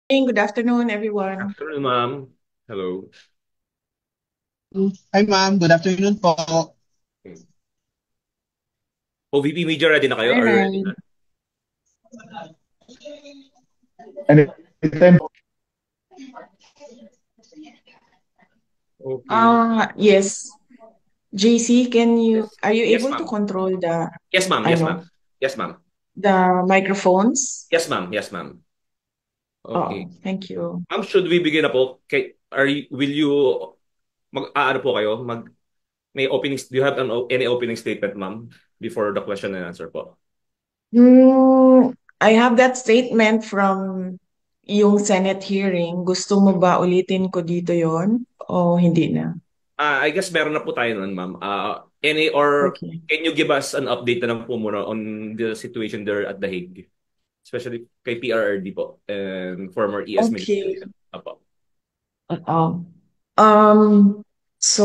Good afternoon, everyone. Afternoon, ma'am. Hello. Hi ma'am, good afternoon po. OVP Media, ready na kayo? All Are you ready right. na? Anytime po. Okay. Yes. JC, Yes. are you Yes, able to ma'am. control Yes, ma'am. Yes, ma'am. ano, Yes, ma'am. the microphones? Yes, ma'am. Yes, ma'am. Okay. Oh, thank you. Ma'am, should we begin na po? Will you, ano po kayo? May openings, do you have any opening statement, ma'am, before the question and answer po? I have that statement from yung Senate hearing. Gusto mo ba ulitin ko dito yon o hindi na? I guess meron na po tayo nun, ma'am. Okay. Can you give us an update na lang po muna on the situation there at The Hague? Especially kay PRRD po and former ES Okay. Ministerial. Apo. Oo. Um, so,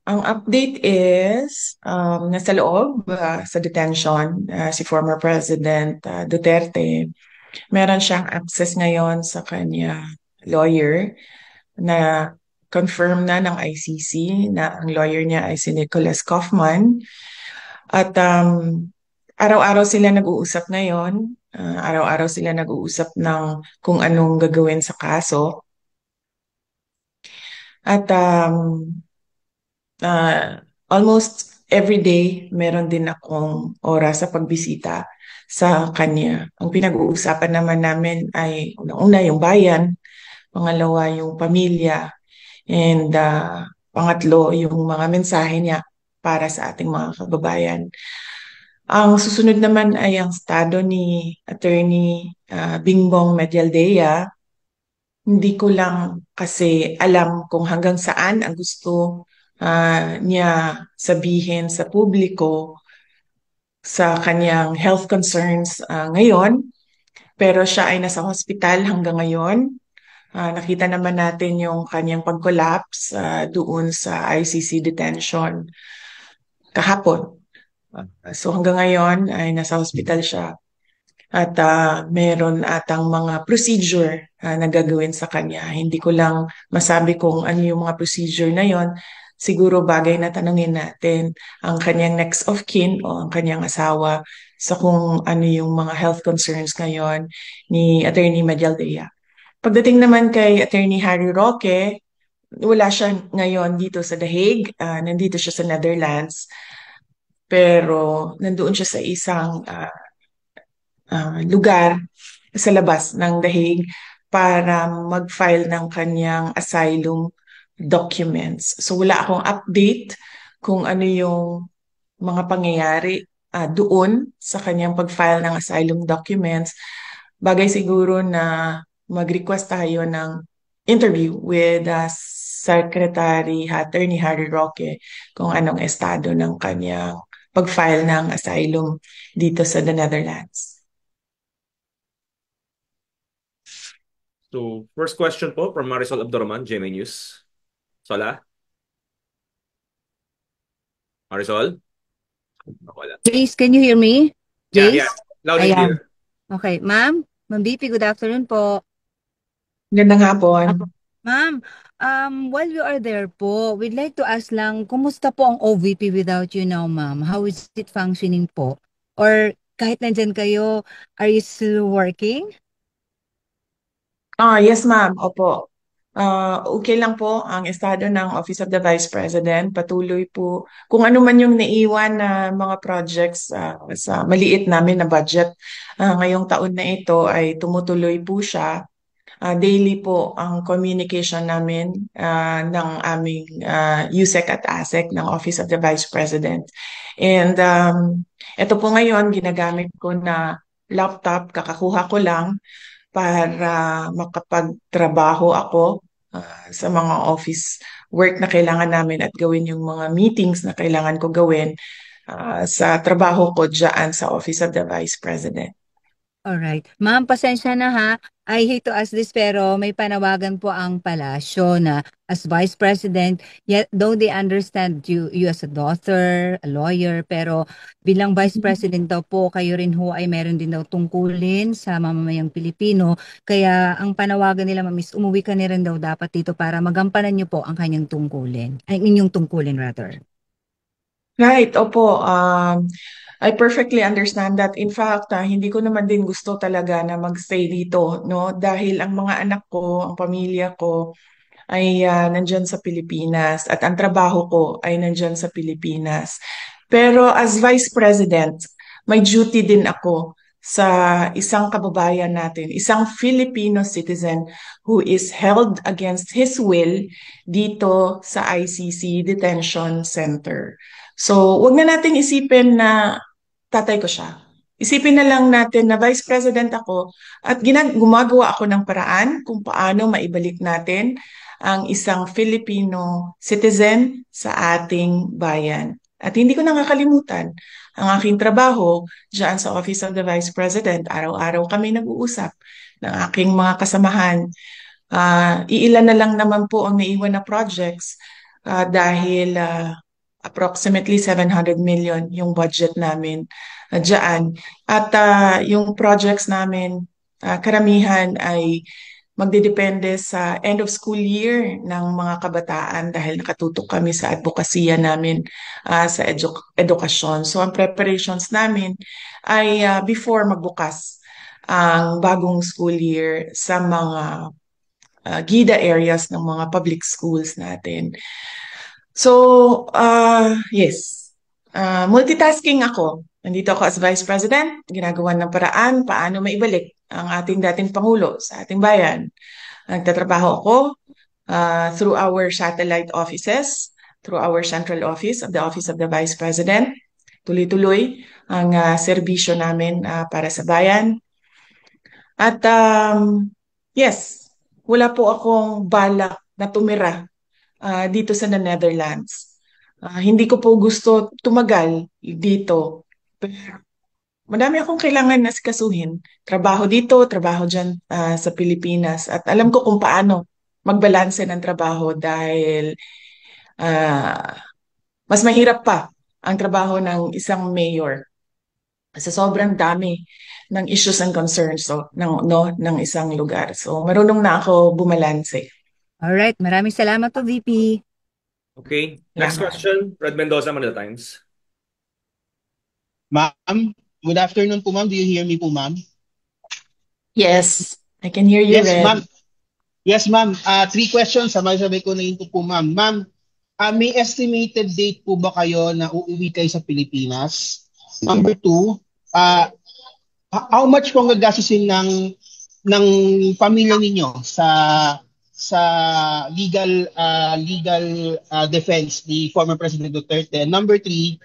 ang update is, nasa loob, sa detention, si former President Duterte. Meron siyang access ngayon sa kanya lawyer na confirm na ng ICC na ang lawyer niya ay si Nicholas Kaufman. At araw-araw sila nag-uusap ngayon. Araw-araw sila nag-uusap ng kung anong gagawin sa kaso. At almost every day, meron din akong oras sa pagbisita sa kanya. Ang pinag-uusapan naman namin ay unang-una yung bayan, pangalawa yung pamilya, and pangatlo yung mga mensahe niya para sa ating mga kababayan. Ang susunod naman ay ang estado ni Attorney Bingbong Medialdea. Hindi ko lang kasi alam kung hanggang saan ang gusto niya sabihin sa publiko sa kanyang health concerns ngayon. Pero siya ay nasa hospital hanggang ngayon. Nakita naman natin yung kanyang pag-collapse doon sa ICC detention kahapon. So hanggang ngayon ay nasa hospital siya. At meron atang mga procedure na gagawin sa kanya. Hindi ko lang masabi kung ano yung mga procedure na yon. Siguro bagay na tanungin natin ang kanyang next of kin o ang kanyang asawa sa kung ano yung mga health concerns ngayon ni Attorney Medialdea. Pagdating naman kay Attorney Harry Roque, wala siya ngayon dito sa The Hague. Nandito siya sa Netherlands. Pero nandoon siya sa isang lugar sa labas ng dahig para mag-file ng kanyang asylum documents. So wala akong update kung ano yung mga pangyayari doon sa kanyang pag-file ng asylum documents. Bagay siguro na mag-request tayo ng interview with Secretary Attorney Harry Roque kung anong estado ng kanyang pag-file ng asylum dito sa the Netherlands. So, first question po from Marisol Abdurrahman, GMA News. Sola? Marisol? Wala. Jace, can you hear me? Yeah, yeah. Jace? Loud and Ayan. clear. Okay, ma'am. Ma'am BP, good afternoon po. Gandang hapon. Apo. Ma'am, while you are there po, we'd like to ask lang, kumusta po ang OVP without you now, ma'am? How is it functioning po? Or kahit nandyan kayo, are you still working? Yes, ma'am. Opo. Okay lang po ang estado ng Office of the Vice President. Patuloy po kung ano man yung naiwan na mga projects sa maliit namin na budget. Ngayong taon na ito ay tumutuloy po siya. Daily po ang communication namin ng aming USEC at ASEC ng Office of the Vice President. And ito po ngayon, ginagamit ko na laptop, kakakuha ko lang para makapagtrabaho ako sa mga office work na kailangan namin at gawin yung mga meetings na kailangan ko gawin sa trabaho ko dyan sa Office of the Vice President. Alright. Ma'am, pasensya na ha. I hate to ask this pero may panawagan po ang palasyo na as Vice President, yet though they understand you as a daughter, a lawyer, pero bilang Vice President daw po, kayo rin ho ay meron din daw tungkulin sa mamamayang Pilipino. Kaya ang panawagan nila, ma'am, is umuwi ka na rin daw dapat dito para magampanan niyo po ang kanyang tungkulin. Ay, inyong tungkulin rather. Right, opo. I perfectly understand that. In fact, hindi ko naman din gusto talaga na magstay dito, no? Dahil ang mga anak ko, ang pamilya ko ay nandyan sa Pilipinas at ang trabaho ko ay nandyan sa Pilipinas. Pero as Vice President, may duty din ako sa isang kababayan natin, isang Filipino citizen who is held against his will dito sa ICC Detention Center. So, wag na nating isipin na tatay ko siya. Isipin na lang natin na Vice President ako at gumagawa ako ng paraan kung paano maibalik natin ang isang Filipino citizen sa ating bayan. At hindi ko nakakalimutan ang aking trabaho diyan sa Office of the Vice President. Araw-araw kami nag-uusap ng aking mga kasamahan. Iilan na lang naman po ang naiwan na projects dahil approximately 700 million yung budget namin dyan. At yung projects namin, karamihan ay magdidepende sa end of school year ng mga kabataan dahil nakatutok kami sa advokasya namin sa edukasyon. So ang preparations namin ay before magbukas ang bagong school year sa mga GIDA areas ng mga public schools natin. So, yes, multitasking ako. Nandito ako as Vice President, ginagawa ng paraan paano maibalik ang ating dating Pangulo sa ating bayan. Nagtatrabaho ako through our satellite offices, through our central office of the Vice President. Tuloy-tuloy ang serbisyo namin para sa bayan. At yes, wala po akong balak na tumira dito sa Netherlands. Hindi ko po gusto tumagal dito. Pero madami akong kailangan na sikasuhin. Trabaho dito, trabaho dyan sa Pilipinas. At alam ko kung paano magbalanse ng trabaho dahil ah, mas mahirap pa ang trabaho ng isang mayor sa sobrang dami ng issues and concerns ng isang lugar. So marunong na ako bumalanse. Alright, maraming salamat po, VP. Okay. Next Salamat. question, Fred Mendoza, Manila Times. Ma'am, good afternoon po ma'am. Do you hear me po ma'am? Yes, I can hear you, Yes, Red. ma'am. Yes, ma'am. Three questions. Sabay-sabay ko na yun po ma'am. Ma'am, may estimated date po ba kayo na uuwi kayo sa Pilipinas? Number two, how much po ang gagastusin ng pamilya ninyo sa legal defense ni former President Duterte? Number three,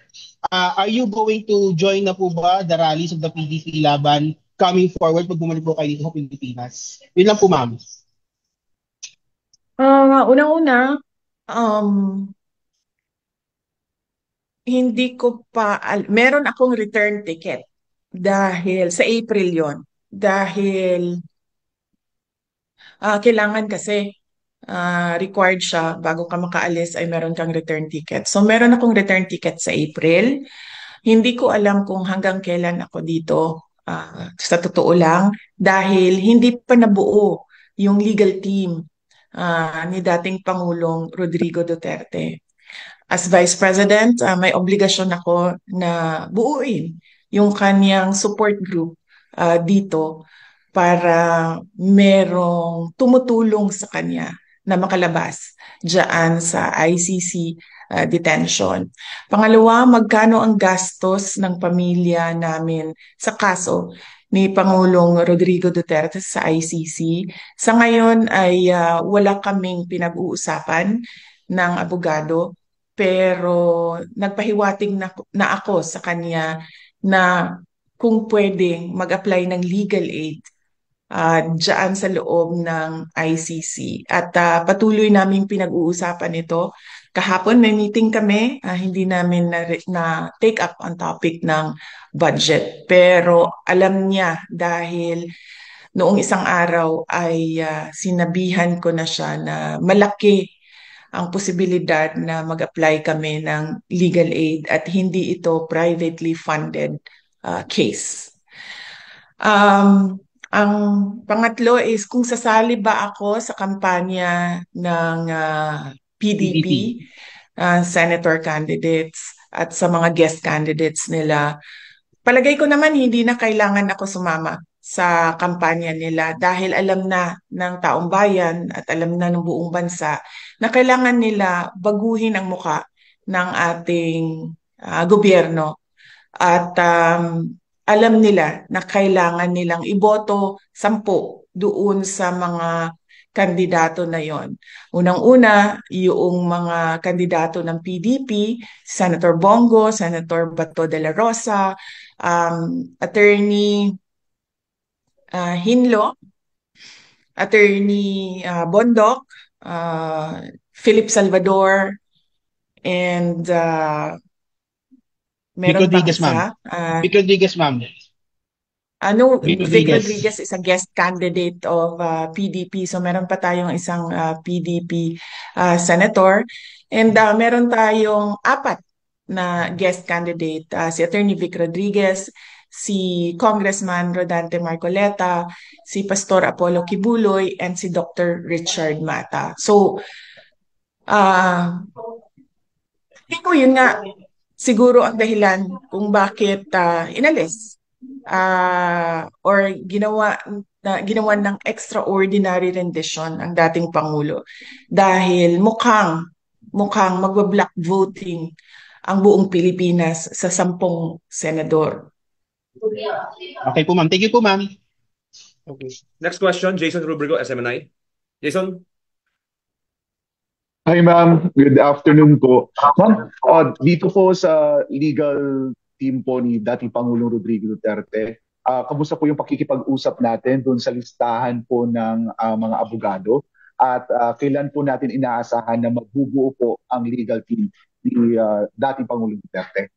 are you going to join na po ba the rallies of the PDP laban coming forward pag bumalik po kayo dito sa Pilipinas? Yun lang po ma'am. Unang-una, hindi ko pa, meron akong return ticket dahil sa April yon. Dahil kailangan kasi required siya bago ka makaalis ay meron kang return ticket. So meron akong return ticket sa April. Hindi ko alam kung hanggang kailan ako dito, sa totoo lang, dahil hindi pa nabuo yung legal team ni dating Pangulong Rodrigo Duterte. As Vice President, may obligasyon ako na buuin yung kanyang support group dito para merong tumutulong sa kanya na makalabas diyan sa ICC detention. Pangalawa, magkano ang gastos ng pamilya namin sa kaso ni Pangulong Rodrigo Duterte sa ICC? Sa ngayon ay wala kaming pinag-uusapan ng abogado, pero nagpahiwatig na ako sa kanya na kung pwedeng mag-apply ng legal aid dyan sa loob ng ICC. At patuloy naming pinag-uusapan ito Kahapon may meeting kami, hindi namin na take up ang topic ng budget. Pero alam niya dahil noong isang araw ay sinabihan ko na siya na malaki ang posibilidad na mag-apply kami ng legal aid at hindi ito privately funded case. Ang pangatlo is kung sasali ba ako sa kampanya ng PDP, senator candidates at sa mga guest candidates nila. Palagay ko naman hindi na kailangan ako sumama sa kampanya nila dahil alam na ng taong bayan at alam na ng buong bansa na kailangan nila baguhin ang muka ng ating gobyerno at alam nila na kailangan nilang iboto 10 doon sa mga kandidato na yon. Unang-una, yung mga kandidato ng PDP, Senator Bongo, Senator Bato de la Rosa, Attorney Hinlo, Attorney Bondok, Philip Salvador, and Vic meron pang Rodriguez, ma'am. isa. Vic Rodriguez, ma'am. Vic Rodriguez is a guest candidate of PDP. So meron pa tayong isang PDP senator. And meron tayong 4 na guest candidate. Si Attorney Vic Rodriguez, si Congressman Rodante Marcoleta, si Pastor Apollo Kibuloy, and si Dr. Richard Mata. So, tingin ko yun nga, siguro ang dahilan kung bakit inalis or ginawa ng extraordinary rendition ang dating Pangulo dahil mukhang magba-block voting ang buong Pilipinas sa 10 senador. Okay po, ma'am. Thank you po, ma'am. Okay. Next question, Jason Rubrigo, SMNI. Jason? Hi ma'am, good afternoon po. Ma'am, dito po sa legal team po ni dating Pangulong Rodrigo Duterte, kamusta po yung pakikipag-usap natin doon sa listahan po ng mga abogado at kailan po natin inaasahan na magbubuo po ang legal team ni dating Pangulong Duterte?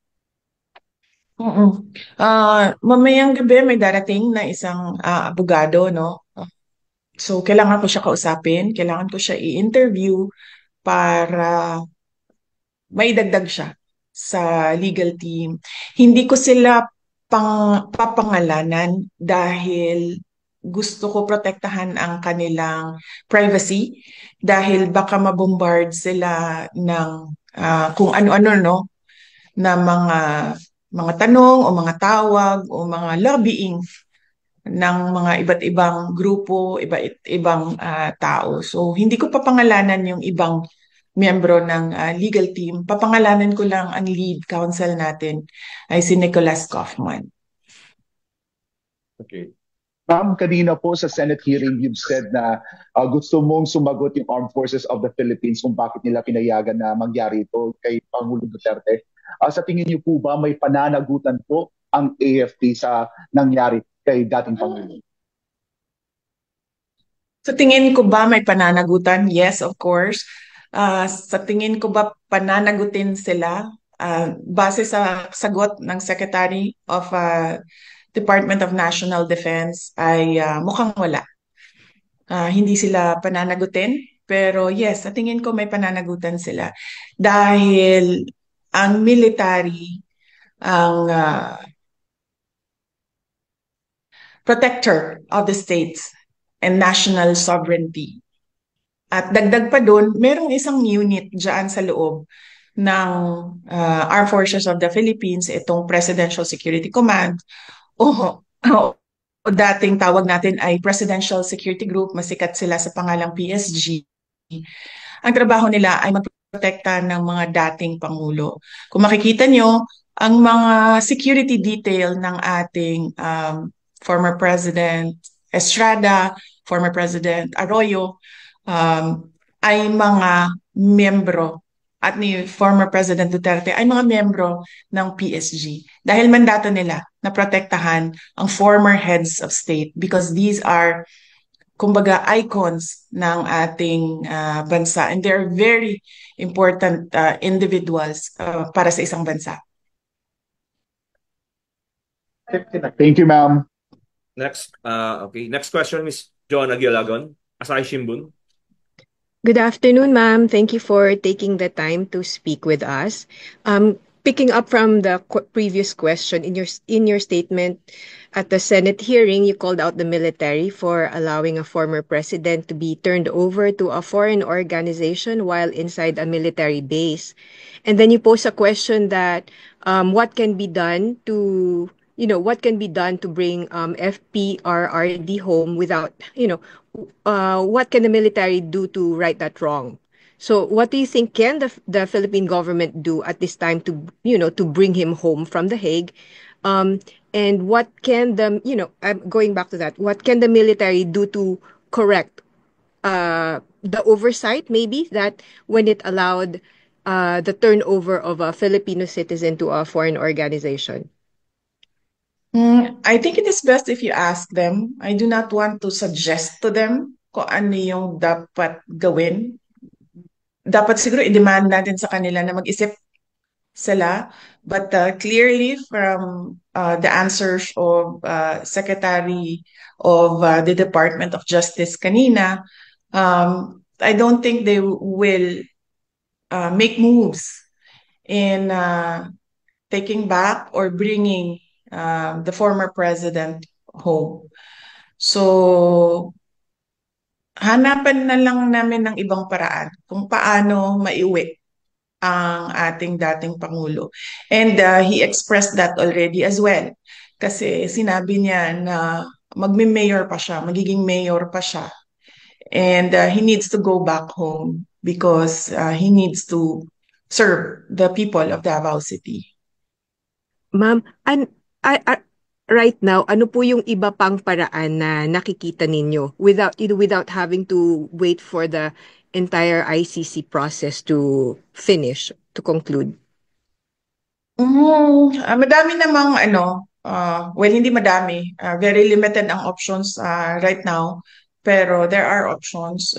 Mamayang gabi may darating na isang abogado, no? So kailangan ko siya kausapin, kailangan ko siya i-interview para maidagdag siya sa legal team. Hindi ko sila papangalanan dahil gusto ko protektahan ang kanilang privacy dahil baka mabombard sila ng kung ano-ano, no, na mga tanong o mga tawag o mga lobbying ng mga iba't ibang grupo, iba't ibang tao. So hindi ko papangalanan yung ibang miyembro ng legal team. Papangalanan ko lang ang lead counsel natin ay si Nicholas Kaufman. Okay. Ma'am, kanina po sa Senate hearing, you've said na gusto mong sumagot yung Armed Forces of the Philippines kung bakit nila pinayagan na mangyari ito kay Pangulong Duterte. Sa tingin niyo po ba may pananagutan po ang AFP sa nangyari kay dating Pangulo? Sa tingin ko ba may pananagutan? Yes, of course. Sa tingin ko ba pananagutin sila? Base sa sagot ng Secretary of Department of National Defense ay mukhang wala. Hindi sila pananagutin, pero yes, sa tingin ko may pananagutan sila. Dahil ang military, ang protector of the states and national sovereignty. At dagdag pa doon, merong isang unit dyan sa loob ng Armed Forces of the Philippines, itong Presidential Security Command, o dating tawag natin ay Presidential Security Group, masikat sila sa pangalang PSG. Ang trabaho nila ay magprotekta ng mga dating Pangulo. Kung makikita nyo, ang mga security detail ng ating former President Estrada, former President Arroyo, ay mga miyembro at ni former President Duterte ay mga miyembro ng PSG dahil mandato nila na protektahan ang former heads of state because these are kumbaga icons ng ating bansa, and they're very important individuals para sa isang bansa. Thank you, ma'am. Next, next question is Joanna Gilagon, Asahi Shimbun. Good afternoon, ma'am. Thank you for taking the time to speak with us. Picking up from the previous question, in your statement at the Senate hearing, you called out the military for allowing a former president to be turned over to a foreign organization while inside a military base. And then you pose a question that what can be done to bring FPRRD home without, what can the military do to right that wrong? So what do you think can the Philippine government do at this time to, to bring him home from The Hague? And what can I'm going back to that, what can the military do to correct the oversight maybe that when it allowed the turnover of a Filipino citizen to a foreign organization? I think it is best if you ask them. I do not want to suggest to them kung ano yung dapat gawin. Dapat siguro i-demand natin sa kanila na mag-isip sila. But clearly from the answers of Secretary of the Department of Justice kanina, I don't think they will make moves in taking back or bringing the former president home. So, hanapan na lang namin ng ibang paraan kung paano maiuwi ang ating dating Pangulo. And he expressed that already as well. Kasi sinabi niya na magme-mayor pa siya, magiging mayor pa siya. And he needs to go back home because he needs to serve the people of Davao City. Ma'am, right now, ano po yung iba pang paraan na nakikita ninyo without having to wait for the entire ICC process to finish, to conclude? Madami namang well, hindi madami. Very limited ang options right now. Pero there are options.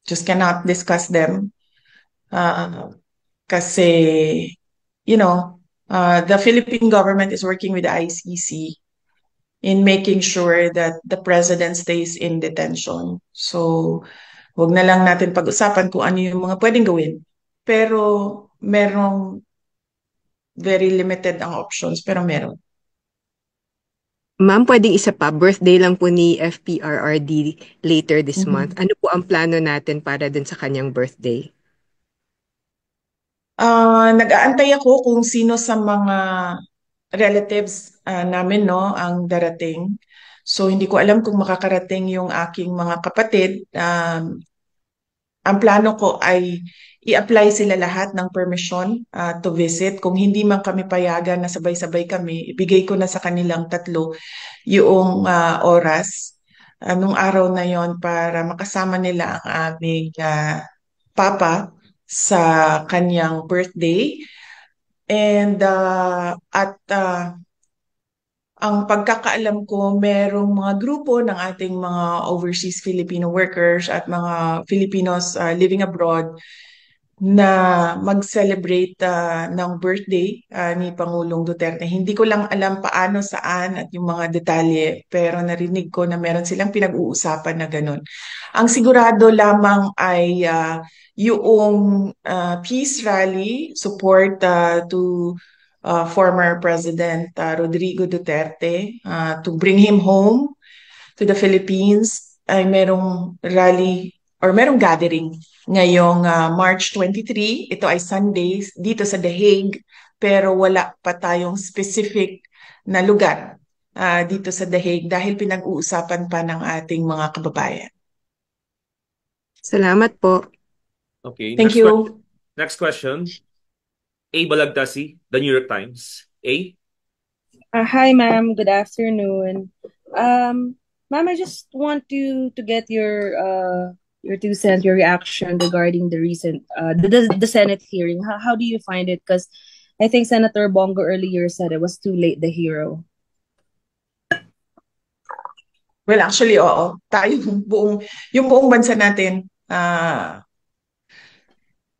Just cannot discuss them. Kasi, the Philippine government is working with the ICC in making sure that the president stays in detention. So, wag na lang natin pag-usapan kung ano yung mga pwedeng gawin. Pero, merong very limited ang options, pero meron. Ma'am, pwedeng isa pa, birthday lang po ni FPRRD later this month. Ano po ang plano natin para din sa kanyang birthday? Nag-aantay ako kung sino sa mga relatives namin ang darating. So hindi ko alam kung makakarating yung aking mga kapatid. Ang plano ko ay i-apply sila lahat ng permission to visit. Kung hindi man kami payagan na sabay-sabay kami, ibigay ko na sa kanilang tatlo yung oras nung araw na yon para makasama nila ang aming papa sa kanyang birthday. And ang pagkakaalam ko, merong mga grupo ng ating mga overseas Filipino workers at mga Filipinos living abroad na mag-celebrate ng birthday ni Pangulong Duterte. Hindi ko lang alam paano, saan at yung mga detalye, pero narinig ko na meron silang pinag-uusapan na ganun. Ang sigurado lamang ay yung peace rally support to former President Rodrigo Duterte to bring him home to the Philippines ay merong rally or merong gathering ngayong March 23. Ito ay Sunday dito sa The Hague, pero wala pa tayong specific na lugar dito sa The Hague dahil pinag-uusapan pa ng ating mga kababayan. Salamat po. Okay, Thank you. Next question. A. Balagtasi, The New York Times. A. Hi, ma'am. Good afternoon. Ma'am, I just want to get your 2 cents, your reaction regarding the recent the Senate hearing. How do you find it? Because I think Senator Bongo earlier said it was too late, the hero. Well, actually, oo. Tayo, yung buong bansa natin,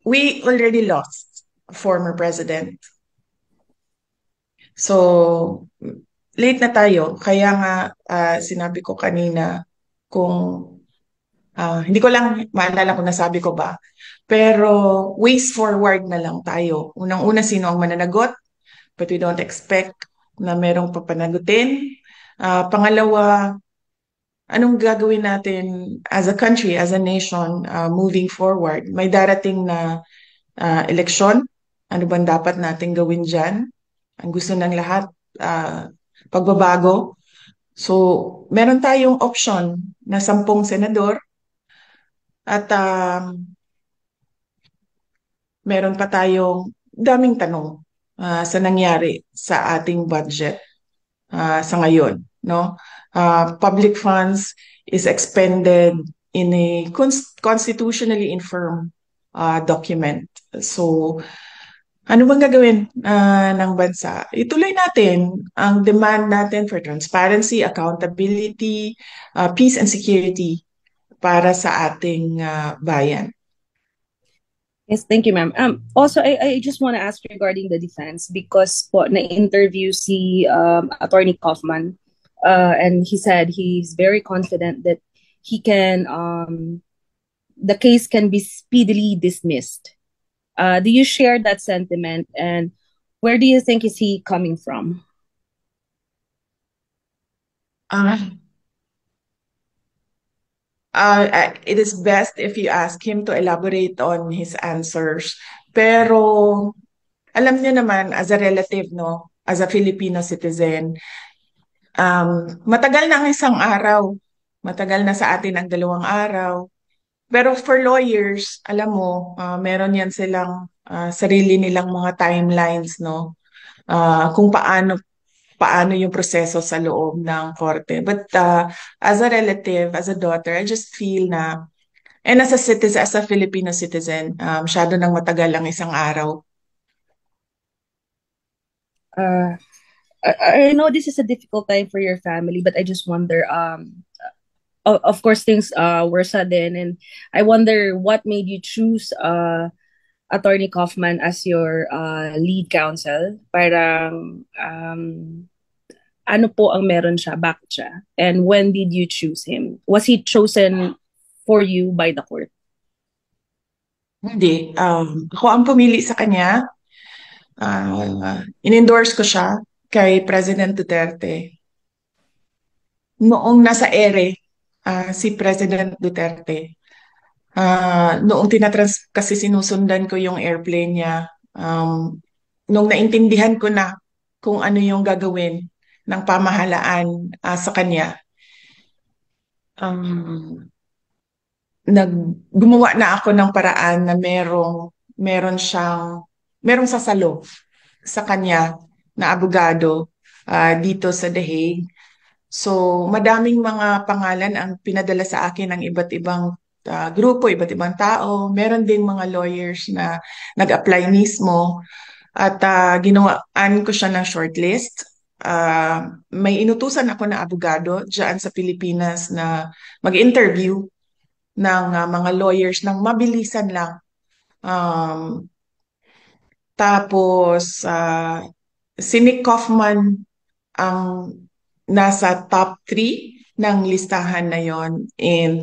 we already lost a former president. So, late na tayo. Kaya nga, sinabi ko kanina, kung hindi ko lang maalala kung nasabi ko ba, pero ways forward na lang tayo. Unang-una, sino ang mananagot? But we don't expect na merong papanagutin. Pangalawa, anong gagawin natin as a country, as a nation, moving forward? May darating na eleksyon. Ano bang dapat natin gawin dyan? Ang gusto ng lahat, pagbabago. So, meron tayong option na 10 senador at meron pa tayong daming tanong sa nangyari sa ating budget sa ngayon, no? Public funds is expended in a constitutionally infirm document. So, ano bang gagawin ng bansa? Ituloy natin ang demand natin for transparency, accountability, peace and security para sa ating bayan. Yes, thank you, ma'am. Also, I just want to ask regarding the defense because po na-interview si Attorney Kaufman, and he said he's very confident that he can the case can be speedily dismissed. Do you share that sentiment, and where do you think is he coming from? It is best if you ask him to elaborate on his answers. Pero alam niyo naman, as a relative, no, as a Filipino citizen, matagal na ang isang araw. Matagal na sa atin ang 2 araw. Pero for lawyers, alam mo, meron yan silang sarili nilang mga timelines, no? Kung paano yung proseso sa loob ng korte. But as a relative, as a daughter, I just feel na, and as a citizen, as a Filipino citizen, masyado nang matagal ang isang araw. I know this is a difficult time for your family, but I just wonder, of course, things were sudden, and I wonder what made you choose Attorney Kaufman as your lead counsel. Parang, ano po ang meron siya, bakit siya? And when did you choose him? Was he chosen for you by the court? Hindi. Ako ang pumili sa kanya. In-endorse ko siya kay President Duterte. Noong nasa ere, si President Duterte, noong kasi sinusundan ko yung airplane niya, nung naintindihan ko na kung ano yung gagawin ng pamahalaan sa kanya, gumawa na ako ng paraan na merong sasalo sa kanya na abogado dito sa The Hague. So, madaming mga pangalan ang pinadala sa akin ng iba't ibang grupo, iba't ibang tao. Meron ding mga lawyers na nag-apply mismo at ginawaan ko siya ng shortlist. May inutusan ako na abogado dyan sa Pilipinas na mag-interview ng mga lawyers ng mabilisan lang. Tapos, si Nick Kaufman ang nasa top 3 ng listahan na yon. And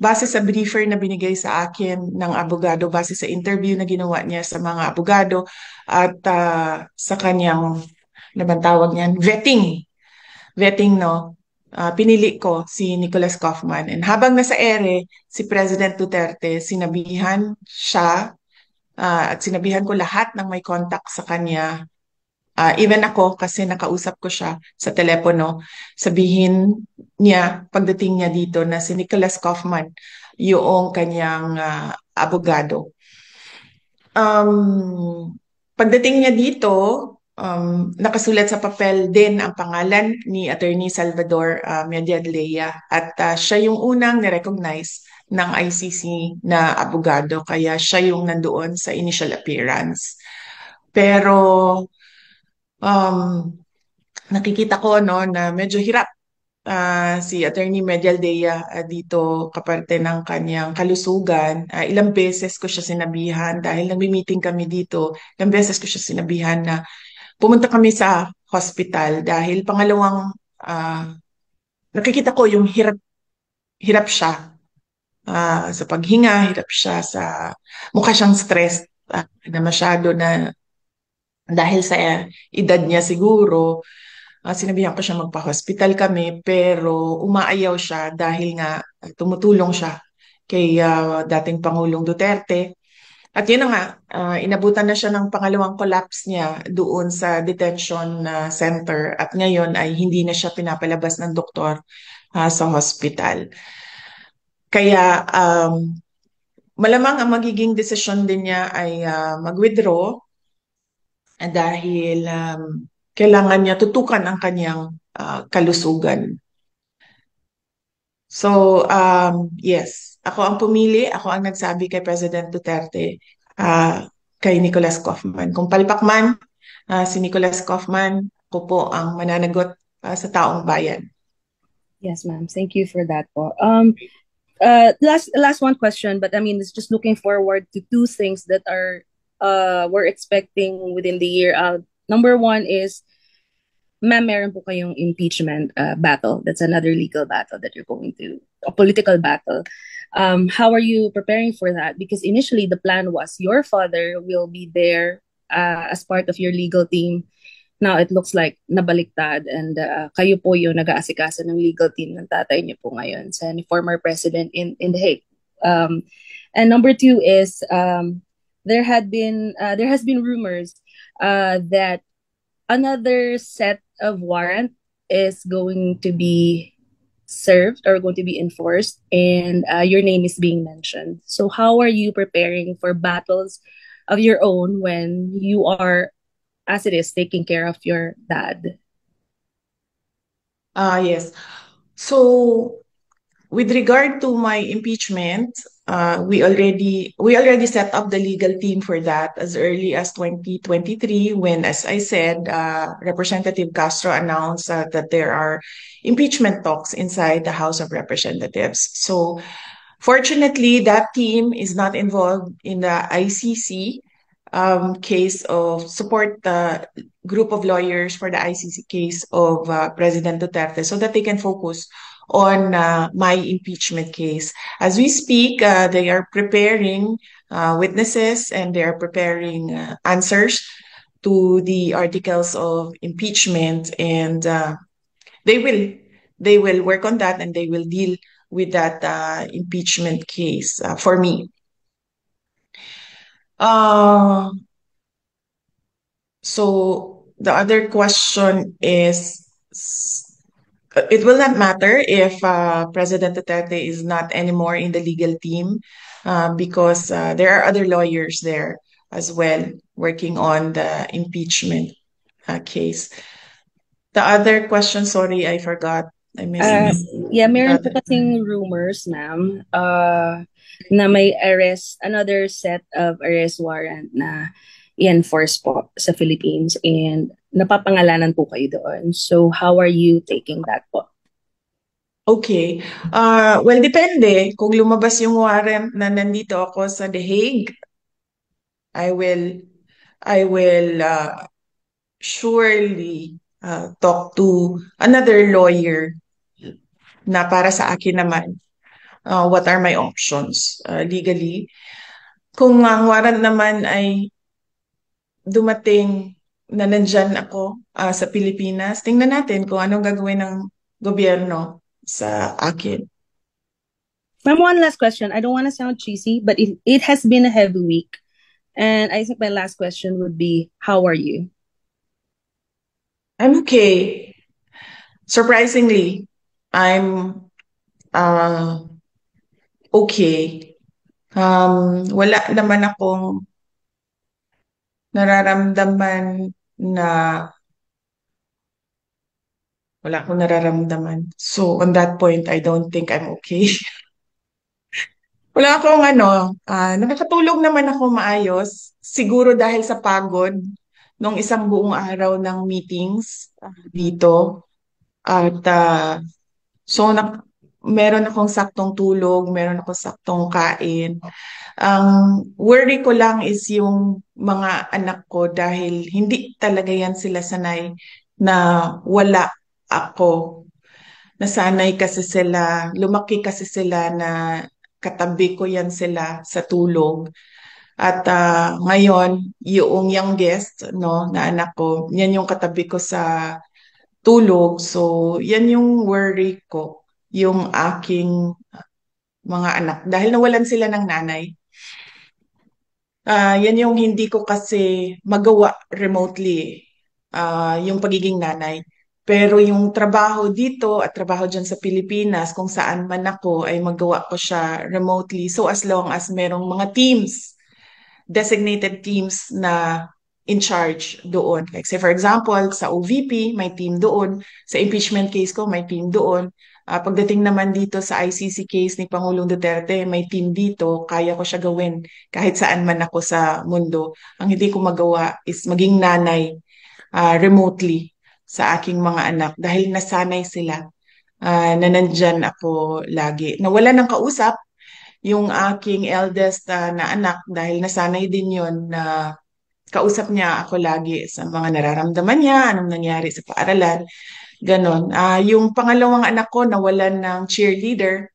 base sa briefer na binigay sa akin ng abogado, base sa interview na ginawa niya sa mga abogado at sa kanyang, ano bang tawag niyan? Vetting, no? Pinili ko si Nicholas Kaufman. And habang nasa ere, si President Duterte, sinabihan siya at sinabihan ko lahat ng may contact sa kanya. Even ako, kasi nakausap ko siya sa telepono, sabihin niya, pagdating niya dito, na si Nicholas Kaufman, yung kanyang abogado. Pagdating niya dito, nakasulat sa papel din ang pangalan ni Attorney Salvador Mediadleya at siya yung unang nirecognize ng ICC na abogado, kaya siya yung nandoon sa initial appearance. Pero nakikita ko, no, na medyo hirap si Attorney Medialdea dito kaparte ng kanyang kalusugan. Ilang beses ko siya sinabihan dahil nagmi-meeting kami dito. Ilang beses ko siya sinabihan na pumunta kami sa hospital dahil pangalawang nakikita ko yung hirap siya sa paghinga, hirap siya sa mukha siyang stressed na masyado na dahil sa edad niya siguro. Sinabihan ko siya magpa-hospital kami pero umaayaw siya dahil nga tumutulong siya kay dating Pangulong Duterte. At yun na nga, inabutan na siya ng pangalawang collapse niya doon sa detention center at ngayon ay hindi na siya pinapalabas ng doktor sa hospital. Kaya malamang ang magiging desisyon din niya ay mag-withdraw dahil kailangan niya tutukan ang kanyang kalusugan. So, yes, ako ang pumili, ako ang nagsabi kay President Duterte, kay Nicolas Kaufman. Kung palpak man si Nicolas Kaufman, ako po ang mananagot sa taong bayan. Yes, ma'am. Thank you for that po. Last one question, but I mean, it's just looking forward to two things that are we're expecting within the year. Number one is, ma'am, meron po kayong impeachment battle. That's another legal battle that you're going to, a political battle. How are you preparing for that? Because initially the plan was your father will be there as part of your legal team. Now it looks like nabaliktad and kayo po yung nag-aasikaso ng legal team ng tatay niyo po ngayon, sa former president in The Hague. And number two is there has been rumors that another set of warrant is going to be served or going to be enforced, and your name is being mentioned. So how are you preparing for battles of your own when you are, as it is, taking care of your dad? Yes. So, with regard to my impeachment, we already set up the legal team for that as early as 2023 when, as I said, Representative Castro announced that there are impeachment talks inside the House of Representatives. So, fortunately, that team is not involved in the ICC case of support the group of lawyers for the ICC case of President Duterte so that they can focus on my impeachment case. As we speak, they are preparing witnesses and they are preparing answers to the articles of impeachment, and they will work on that and they will deal with that impeachment case for me. So the other question is, it will not matter if President Duterte is not anymore in the legal team because there are other lawyers there as well working on the impeachment case. The other question, sorry, I forgot. I missed. Yeah, meron po kasing rumors, ma'am, na may another set of arrest warrant na i-enforce po sa Philippines, and napapangalanan po kayo doon. So how are you taking that po? Okay. Well, depende. Kung lumabas yung warrant na nandito ako sa The Hague, I will surely talk to another lawyer na para sa akin naman what are my options legally. Kung ang warrant naman ay dumating na nandyan ako sa Pilipinas, tingnan natin kung anong gagawin ng gobyerno sa akin. Ma'am, one last question. I don't want to sound cheesy, but it has been a heavy week. And I think my last question would be, how are you? I'm okay. Surprisingly, I'm okay. Wala naman akong nararamdaman na wala akong nararamdaman. So on that point, I don't think I'm okay. Wala akong nakakatulog naman ako maayos. Siguro dahil sa pagod nung isang buong araw ng meetings dito. At So, meron akong saktong tulog, meron akong saktong kain. Ang worry ko lang is yung mga anak ko dahil hindi talaga yan sila sanay na wala ako. Nasanay kasi sila, lumaki kasi sila na katabi ko yan sila sa tulog. At ngayon, yung youngest, no, na anak ko, yan yung katabi ko sa tulog. So, yan yung worry ko, yung aking mga anak. Dahil nawalan sila ng nanay, yan yung hindi ko kasi magawa remotely, yung pagiging nanay. Pero yung trabaho dito at trabaho dyan sa Pilipinas, kung saan man ako, ay magawa ko siya remotely. So as long as merong mga teams, designated teams na in charge doon. Like say for example, sa OVP, may team doon. Sa impeachment case ko, may team doon. Pagdating naman dito sa ICC case ni Pangulong Duterte, may team dito. Kaya ko siya gawin kahit saan man ako sa mundo. Ang hindi ko magawa is maging nanay remotely sa aking mga anak dahil nasanay sila na nandyan ako lagi. Nawala ng kausap yung aking eldest na anak dahil nasanay din yon na kausap niya ako lagi sa mga nararamdaman niya, anong nangyari sa paaralan, ganon. Yung pangalawang anak ko nawalan ng cheerleader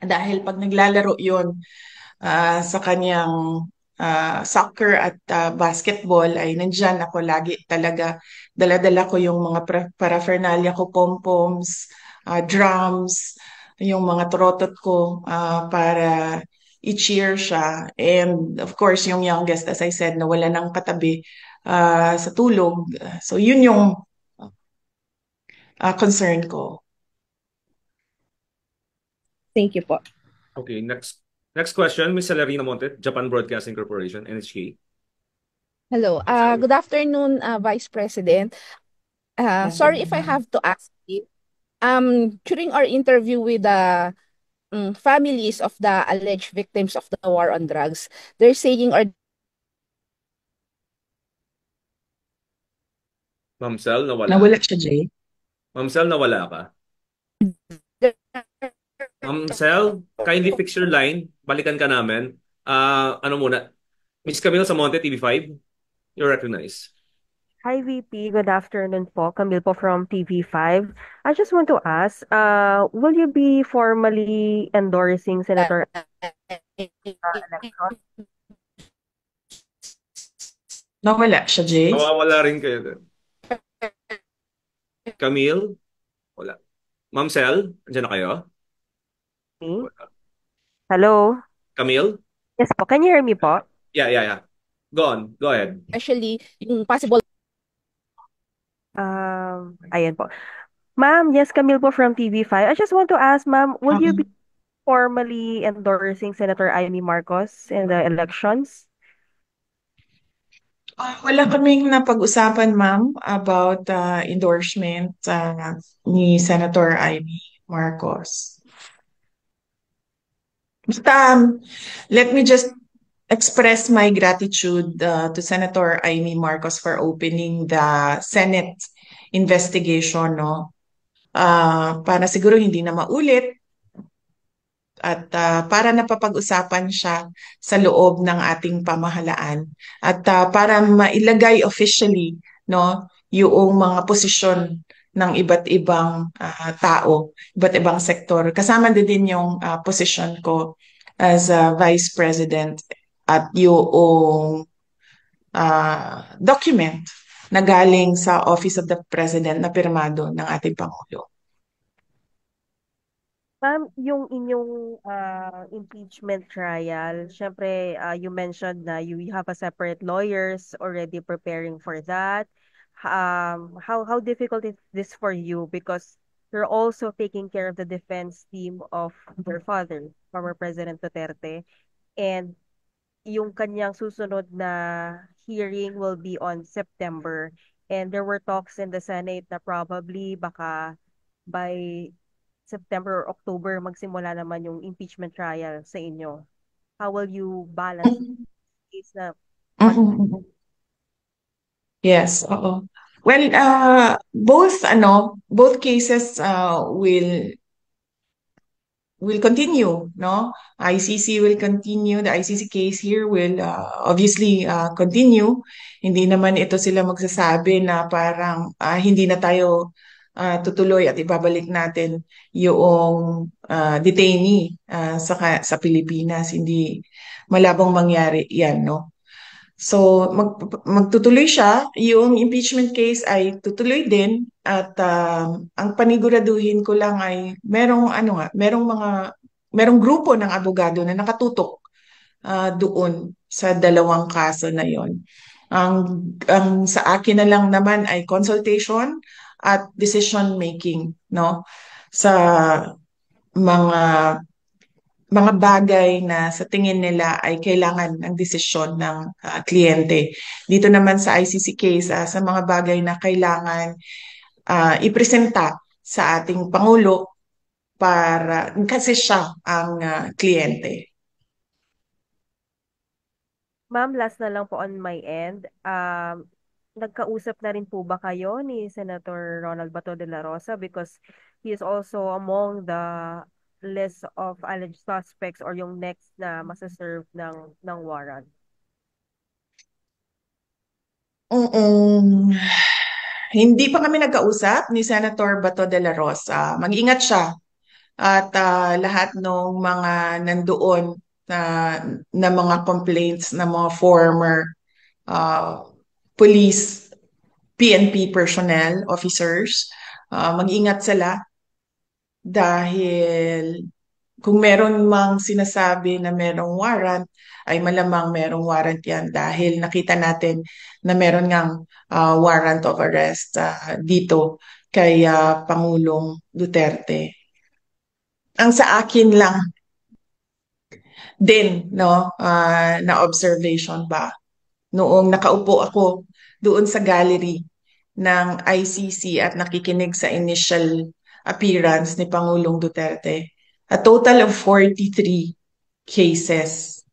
dahil pag naglalaro yon sa kanyang soccer at basketball ay nandyan ako lagi talaga. Dala-dala ko yung mga paraphernalia ko, pom-poms, drums, yung mga trotot ko para i-cheer siya. And of course, yung youngest, as I said, nawala ng katabi sa tulog. So yun yung concern ko. Thank you po. Okay, next question, Ms. Celerina Monte, Japan Broadcasting Corporation, NHK. Hello. Good afternoon, Vice President. Sorry if I have to ask you. During our interview with the families of the alleged victims of the war on drugs, they're saying or Ma'am Cel, nawala. Nawala siya, Jay. Ma'am Cel, nawala ka. Ma'am Cel, kindly fix your line. Balikan ka namin. Ano muna? Miss Camille sa Monte, TV5. You're recognized. Hi VP, good afternoon po. Camille po from TV5. I just want to ask, will you be formally endorsing Senator election? Nawala siya, Jay. Nawawala rin kayo din. Camille? Wala. Ma'am Cel, andyan na kayo? Me? Hello? Camille? Yes po, can you hear me po? Yeah. Go on. Go ahead. actually yung possible Ayan po. Ma'am, yes, Camille po from TV5. I just want to ask, ma'am, will you be formally endorsing Senator Amy Marcos in the elections? Wala kaming napag-usapan, ma'am, about endorsement ni Senator Amy Marcos. Basta, let me just express my gratitude to Senator Amy Marcos for opening the Senate investigation, no? Para siguro hindi na maulit at para napapag-usapan siya sa loob ng ating pamahalaan at para mailagay officially, no, yung mga posisyon ng iba't ibang tao, iba't ibang sektor. Kasama din yung posisyon ko as Vice President at yung document na galing sa Office of the President na pirmado ng ating Pangulo. Ma'am, yung inyong impeachment trial, syempre, you mentioned na you have a separate lawyers already preparing for that. How difficult is this for you? Because you're also taking care of the defense team of your father, former President Duterte, and yung kanyang susunod na hearing will be on September. And there were talks in the Senate na probably baka by September or October magsimula naman yung impeachment trial sa inyo. How will you balance case na Yes, oo. Well, both cases will continue, no? ICC will continue. The ICC case here will obviously continue. Hindi naman ito sila magsasabi na parang hindi na tayo tutuloy at ibabalik natin yung detainee sa Pilipinas. Hindi malabong mangyari yan, no? So magtutuloy siya, yung impeachment case ay tutuloy din at ang paniguraduhin ko lang ay merong grupo ng abogado na nakatutok doon sa dalawang kaso na yon. Ang sa akin na lang naman ay consultation at decision making, no? Sa mga mga bagay na sa tingin nila ay kailangan ng desisyon ng kliyente. Dito naman sa ICC case, sa mga bagay na kailangan ipresenta sa ating Pangulo para kasi siya ang kliyente. Ma'am, last na lang po on my end. Nagkausap na rin po ba kayo ni Senator Ronald Bato de la Rosa because he is also among the list of alleged suspects or yung next na masaserve ng warrant? Hindi pa kami nagkausap ni Senator Bato de la Rosa. Mag-ingat siya at lahat ng mga nandoon na, na mga complaints ng mga former uh, police, PNP personnel, officers, mag-ingat sila dahil kung meron mang sinasabi na merong warrant, ay malamang merong warrant yan dahil nakita natin na meron ngang warrant of arrest dito kay Pangulong Duterte. Ang sa akin lang din, no, na observation ba, noong nakaupo ako doon sa gallery ng ICC at nakikinig sa initial appearance ni Pangulong Duterte, a total of 43 cases.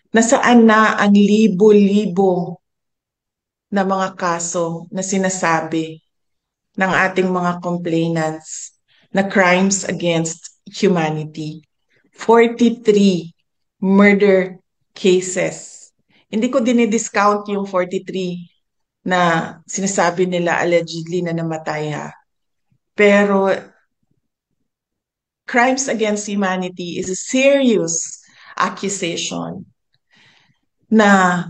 Nasaan na ang libo-libo na mga kaso na sinasabi ng ating mga complainants na crimes against humanity. 43 murder cases. Hindi ko dinidiscount yung 43 na sinasabi nila allegedly na namatay ha. Pero crimes against humanity is a serious accusation na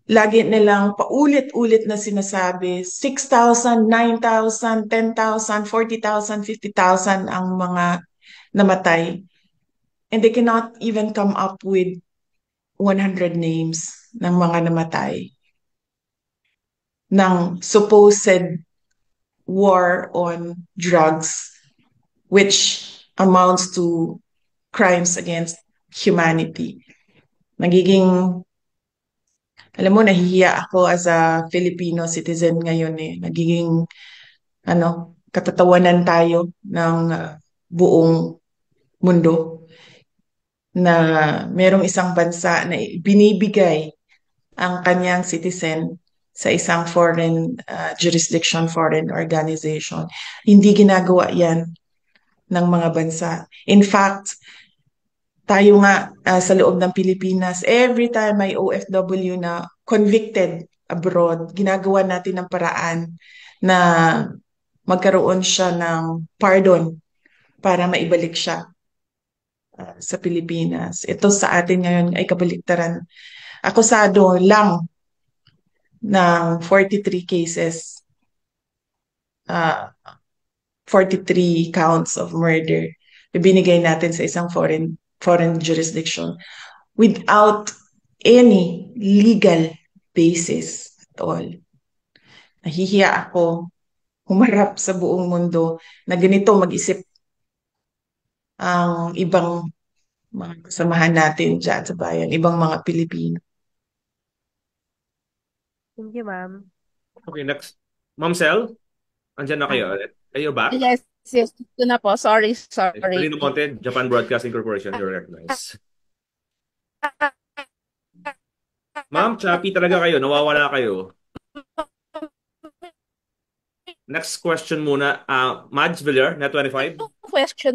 lagi nilang paulit-ulit na sinasabi 6,000, 9,000, 10,000, 40,000, 50,000 ang mga namatay. And they cannot even come up with 100 names ng mga namatay ng supposed war on drugs, which amounts to crimes against humanity. Alam mo, nahihiya ako as a Filipino citizen ngayon eh. Katatawanan tayo ng buong mundo na merong isang bansa na binibigay ang kanyang citizen sa isang foreign jurisdiction, foreign organization. Hindi ginagawa yan ng mga bansa. In fact, tayo nga sa loob ng Pilipinas, every time may OFW na convicted abroad, ginagawa natin ng paraan na magkaroon siya ng pardon para maibalik siya sa Pilipinas. Ito sa atin ngayon ay kabaliktaran. Akusado lang ng 43 cases, 43 counts of murder, ibinigay natin sa isang foreign jurisdiction without any legal basis at all. Nahihiya ako humarap sa buong mundo na ganito mag-isip ang ibang mga kasamahan natin dyan sa bayan, ibang mga Pilipino. Thank you, ma'am. Okay, next. Ma'am Sel, andyan na kayo ulit. Are you back? Yes, ito na po. Sorry. Talino Monte, Japan Broadcasting Corporation, you're recognized. Ma'am, choppy talaga kayo. Nawawala kayo. Next question muna. Mads Villar, Net 25. Question.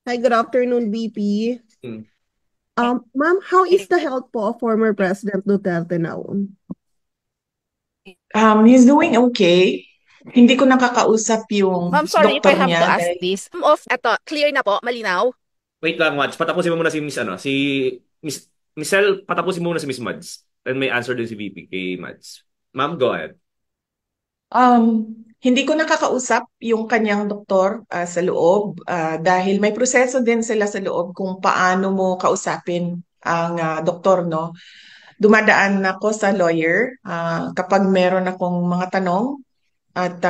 Hi, good afternoon, BP. Hmm. Ma'am, how is the health po of former President Duterte now? He's doing okay. Hindi ko nakakausap yung Ma'am, sorry if I doktor have to niya ask dahil this. Eto, clear na po, malinaw. Wait lang, Mads. Patapusin mo muna si Miss, si Miss Michelle, patapusin mo muna si Miss Mads. And may answer din si VP kay Mads. Ma'am, go ahead. Hindi ko nakakausap yung kanyang doktor sa loob dahil may proseso din sila sa loob kung paano mo kausapin ang doktor, no? Dumadaan ako sa lawyer kapag meron akong mga tanong at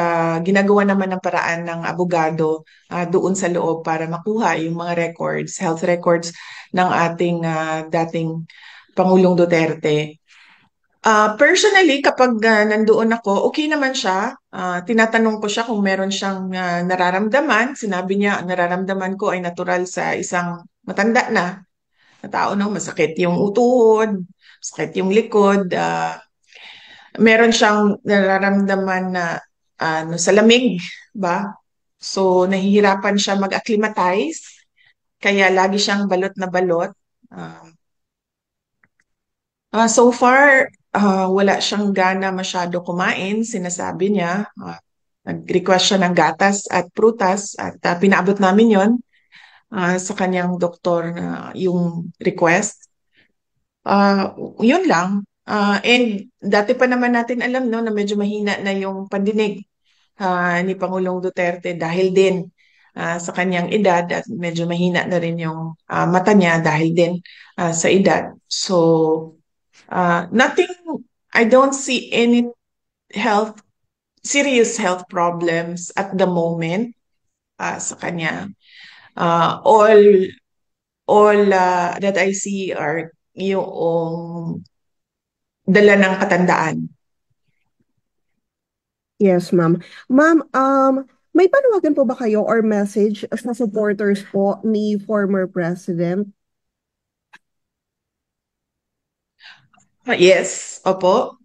ginagawa naman ng paraan ng abogado doon sa loob para makuha yung mga records, health records ng ating dating Pangulong Duterte. Personally, kapag nandoon ako, okay naman siya. Tinatanong ko siya kung meron siyang nararamdaman. Sinabi niya, ang nararamdaman ko ay natural sa isang matanda na tao, no? Masakit yung utuhod, masakit yung likod. Meron siyang nararamdaman na sa lamig, ba? So, nahihirapan siya mag-acclimatize. Kaya lagi siyang balot na balot. So far, wala siyang gana masyado kumain. Sinasabi niya, nag-request siya ng gatas at prutas at pinaabot namin yon sa kanyang doktor na yung request. Yun lang. And dati pa naman natin alam, no, na medyo mahina na yung pandinig ni Pangulong Duterte dahil din sa kanyang edad at medyo mahina na rin yung mata niya dahil din sa edad. So, nothing, I don't see any serious health problems at the moment sa kanya. All that I see are yung dala ng katandaan. Yes, ma'am. Ma'am, may panawagan po ba kayo or message sa supporters po ni former President? Yes, opo.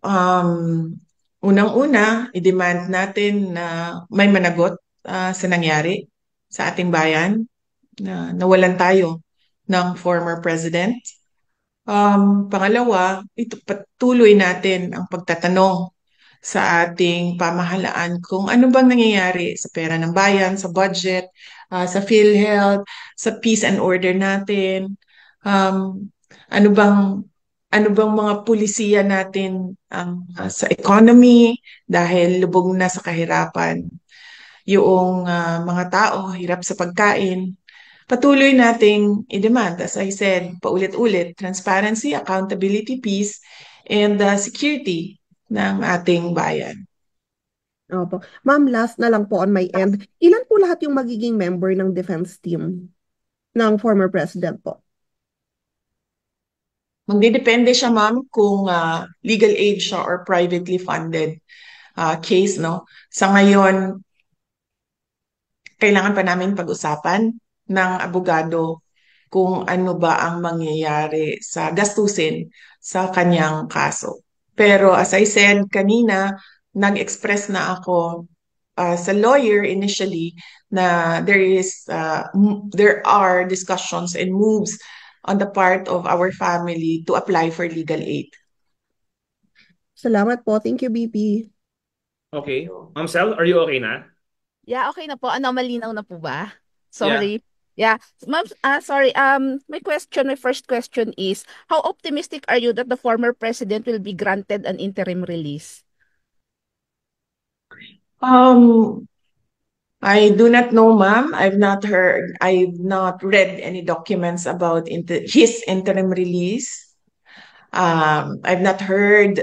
Unang-una, i-demand natin na may managot sa nangyari sa ating bayan na nawalan tayo ng former president. Pangalawa, ito patuloy natin ang pagtatanong sa ating pamahalaan kung ano bang nangyayari sa pera ng bayan, sa budget, sa PhilHealth, sa peace and order natin. Ano bang mga pulisiya natin sa economy dahil lubog na sa kahirapan yung mga tao, hirap sa pagkain. Patuloy nating i-demand, as I said, paulit-ulit, transparency, accountability, peace, and security ng ating bayan. Opo. Ma'am, last na lang po on my end. Ilan po lahat yung magiging member ng defense team ng former president po? Magdidepende siya, ma'am, kung legal aid siya or privately funded case, no? Sa ngayon, kailangan pa namin pag-usapan ng abogado kung ano ba ang mangyayari sa gastusin sa kanyang kaso. Pero as I said kanina, nag-express na ako sa lawyer initially na there are discussions and moves on the part of our family to apply for legal aid. Salamat po. Thank you, BP. Okay. Ma'am Sel, are you okay na? Yeah, okay na po. Malinaw na po ba? Sorry. Yeah. Ma'am, sorry. My first question is, how optimistic are you that the former president will be granted an interim release? I do not know, ma'am. I've not read any documents about his interim release. I've not heard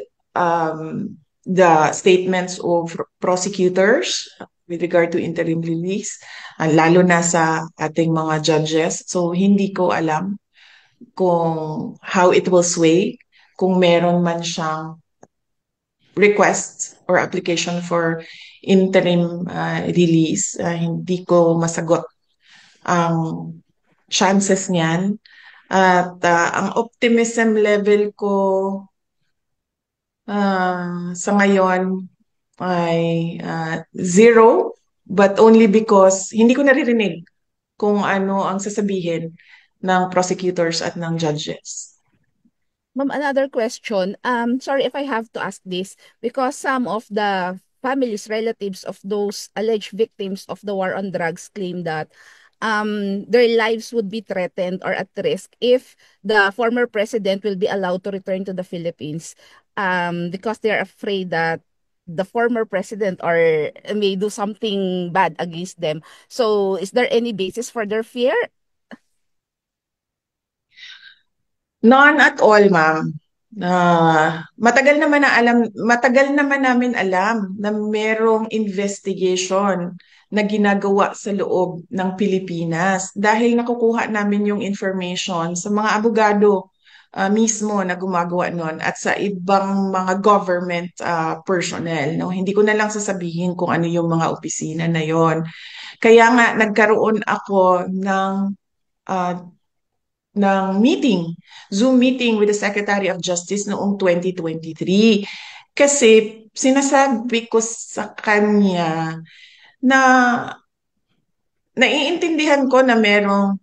the statements of prosecutors with regard to interim release, lalo na sa ating mga judges. So, hindi ko alam kung how it will sway, kung meron man siyang request or application for interim release. Hindi ko masagot ang chances niyan. At ang optimism level ko sa ngayon ay zero, but only because hindi ko naririnig kung ano ang sasabihin ng prosecutors at ng judges. Ma'am, another question. Sorry if I have to ask this because some of the families, relatives of those alleged victims of the war on drugs claim that their lives would be threatened or at risk if the former president will be allowed to return to the Philippines because they're afraid that the former president or may do something bad against them. So is there any basis for their fear? None at all, ma'am. Matagal naman namin alam na merong investigation na ginagawa sa loob ng Pilipinas dahil nakukuha namin yung information sa mga abogado mismo na gumagawa nun at sa ibang mga government personnel. No? Hindi ko na lang sasabihin kung ano yung mga opisina na yon. Kaya nga nagkaroon ako uh, ng meeting, Zoom meeting with the Secretary of Justice noong 2023. Kasi sinasabi ko sa kanya na naiintindihan ko na merong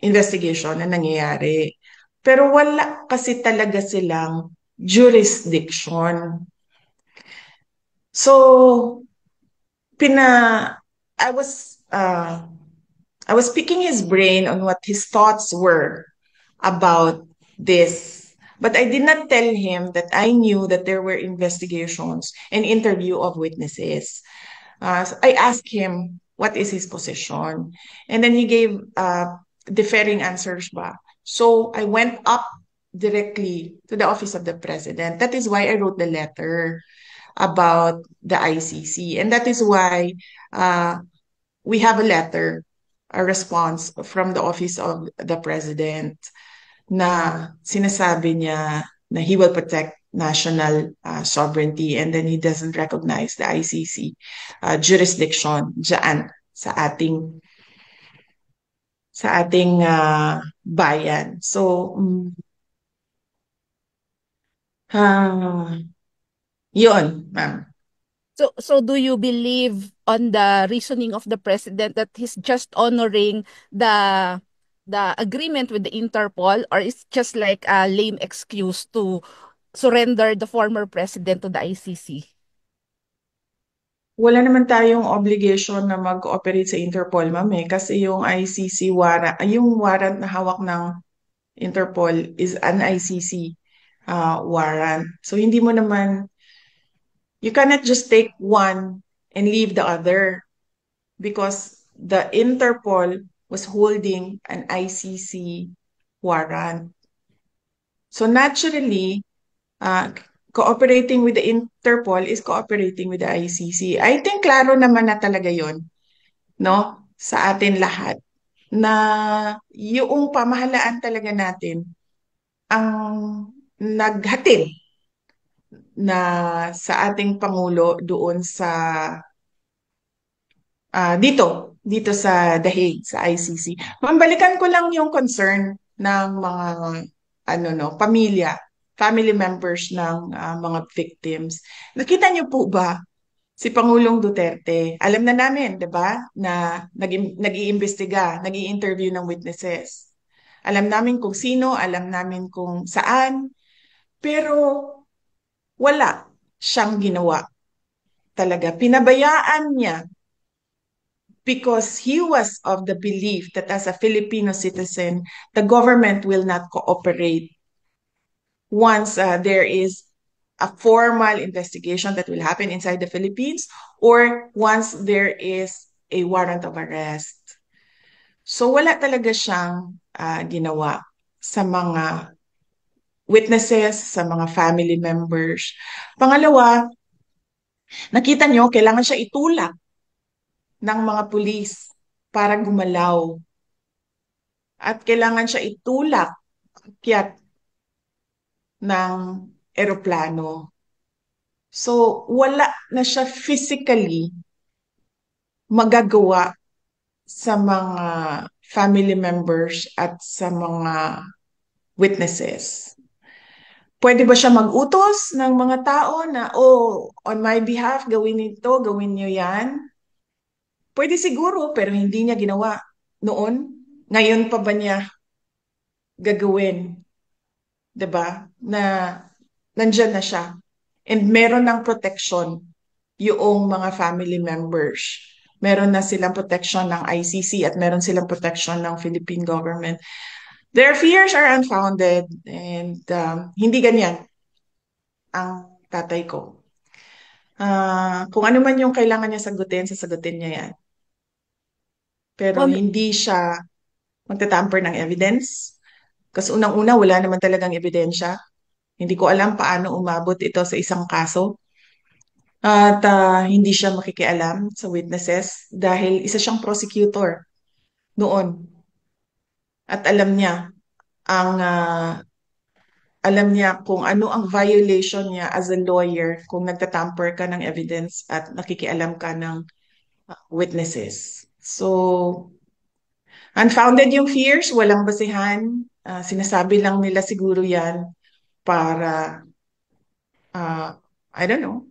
investigation na nangyayari. Pero wala kasi talaga silang jurisdiction. So, I was picking his brain on what his thoughts were about this. But I did not tell him that I knew that there were investigations and interview of witnesses. I asked him what is his position. And then he gave differing answers ba. So I went up directly to the office of the president. That is why I wrote the letter about the ICC. And that is why we have a letter, a response from the office of the president na sinasabi niya na he will protect national sovereignty and then he doesn't recognize the ICC jurisdiction dyan sa ating bayan. So, yun, ma'am. So do you believe on the reasoning of the president that he's just honoring the agreement with the Interpol, or it's just like a lame excuse to surrender the former president to the ICC? Wala naman tayong obligation na mag-cooperate sa Interpol, ma'am, kasi yung ICC warrant, yung warrant na hawak ng Interpol is an ICC warrant. So hindi mo naman, you cannot just take one and leave the other because the Interpol was holding an ICC warrant. So naturally, cooperating with the Interpol is cooperating with the ICC. I think klaro naman na talaga yon, no? Sa atin lahat na yung pamahalaan talaga natin ang naghatid na sa ating Pangulo doon sa dito sa The Hague, sa ICC. Mambalikan ko lang yung concern ng mga pamilya, family members ng mga victims. Nakita niyo po ba si Pangulong Duterte? Alam na namin, 'di ba, na nag-iimbestiga, nag-i-interview ng witnesses. Alam namin kung sino, alam namin kung saan, pero wala siyang ginawa talaga. Pinabayaan niya because he was of the belief that as a Filipino citizen, the government will not cooperate once there is a formal investigation that will happen inside the Philippines or once there is a warrant of arrest. So wala talaga siyang ginawa sa mga witnesses, sa mga family members. Pangalawa, nakita nyo, kailangan siya itulak ng mga pulis para gumalaw. At kailangan siya itulak akyat ng eroplano. So, wala na siya physically magagawa sa mga family members at sa mga witnesses. pwede ba siya mag-utos ng mga tao na, oh, on my behalf, gawin ito, gawin niyo yan? Pwede siguro, pero hindi niya ginawa noon. Ngayon pa ba niya gagawin? 'Di ba? Na nandyan na siya. And meron ng protection yung mga family members. Meron na silang protection ng ICC at meron silang protection ng Philippine government. Their fears are unfounded and hindi ganyan ang tatay ko. Kung ano man yung kailangan niya sagutin, sasagutin niya yan. Pero Ma'am, hindi siya magtatamper ng evidence. Kasi unang-una, wala naman talagang ebidensya. Hindi ko alam paano umabot ito sa isang kaso. At hindi siya makikialam sa witnesses dahil isa siyang prosecutor noon. At ang alam niya kung ano ang violation niya as a lawyer kung nagtatamper ka ng evidence at nakikialam ka ng witnesses. So, unfounded yung fears, walang basihan. Sinasabi lang nila siguro yan para, I don't know,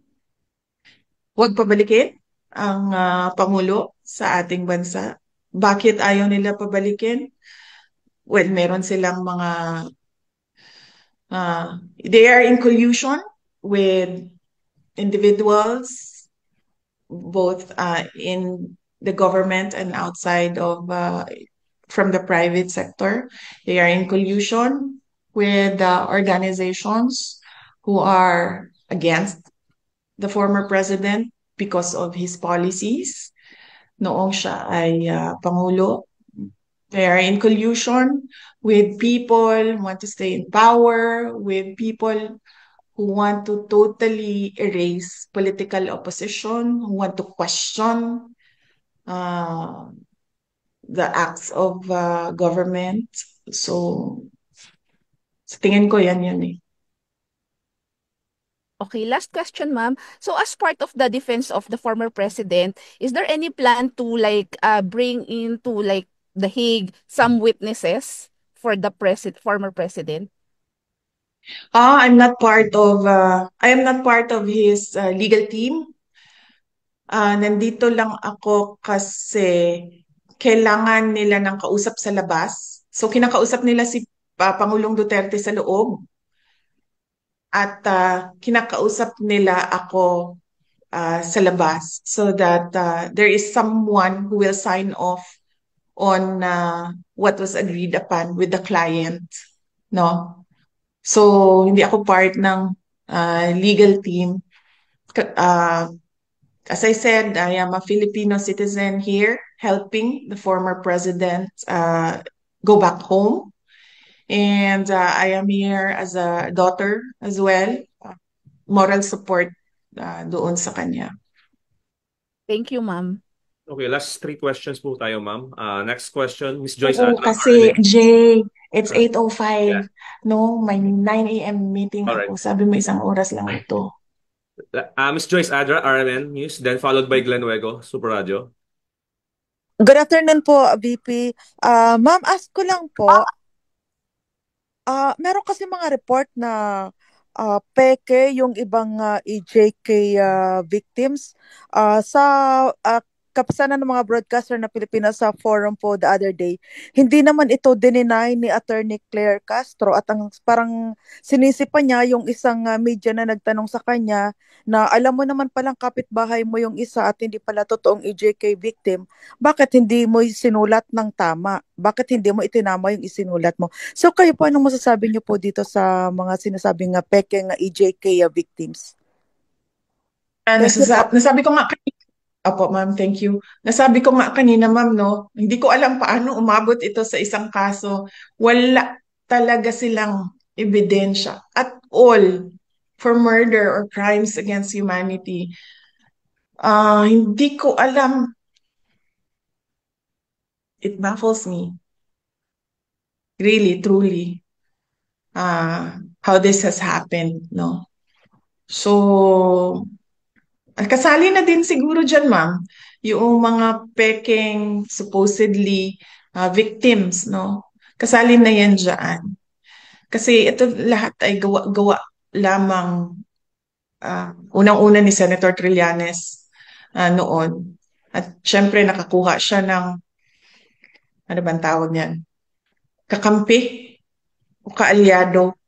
huwag pabalikin ang Pangulo sa ating bansa. Bakit ayaw nila pabalikin? Well, meron silang mga, they are in collusion with individuals, both in the government and outside of, from the private sector. They are in collusion with organizations who are against the former president because of his policies noong siya ay Pangulo. They are in collusion with people who want to stay in power, with people who want to totally erase political opposition, who want to question uh, the acts of government. So, sa tingin ko yan eh. okay, last question, ma'am. So as part of the defense of the former president, is there any plan to like bring into like The Hague some witnesses for the former president? I am not part of his legal team. Nandito lang ako kasi kailangan nila ng kausap sa labas. So kinakausap nila si Pangulong Duterte sa loob at kinakausap nila ako sa labas so that there is someone who will sign off on what was agreed upon with the client, no? So hindi ako part ng legal team. As I said, I am a Filipino citizen here helping the former president go back home. And I am here as a daughter as well. Moral support doon sa kanya. Thank you, ma'am. Okay, last 3 questions po tayo, ma'am. Next question, Miss Joyce Oo, Adra. kasi Jay, it's Yeah. 8:05. No, may 9 a.m. meeting Alright. ako. Sabi mo 1 oras lang ito. Miss Joyce Adra, RMN News, then followed by Glenn Wego, Super Radio. Good afternoon po, VP. Ma'am, ask ko lang po, meron kasi mga report na peke yung ibang EJK victims sa kapisanan ng mga broadcaster na Pilipinas sa forum po the other day. Hindi naman ito dininay ni Attorney Claire Castro at ang parang sinisipa niya yung isang media na nagtanong sa kanya na alam mo naman palang kapitbahay mo yung isa at hindi pala totoong EJK victim. Bakit hindi mo sinulat ng tama? Bakit hindi mo itinama yung isinulat mo? So kayo po, anong masasabi niyo po dito sa mga sinasabing peke nga EJK victims? Nasabi ko nga kanina, Opo, ma'am, thank you. Nasabi ko nga kanina, ma'am, no, hindi ko alam paano umabot ito sa isang kaso. Wala talaga silang ebidensya at all for murder or crimes against humanity. Hindi ko alam. It baffles me. Really, truly. How this has happened, no? So, kasali na din siguro dyan, ma'am, yung mga peking supposedly victims, no? Kasali na yan dyan. Kasi ito lahat ay gawa lamang unang-una ni Senator Trillanes noon. At syempre nakakuha siya ng, ano bang tawag niyan? Kakampi o kaalyado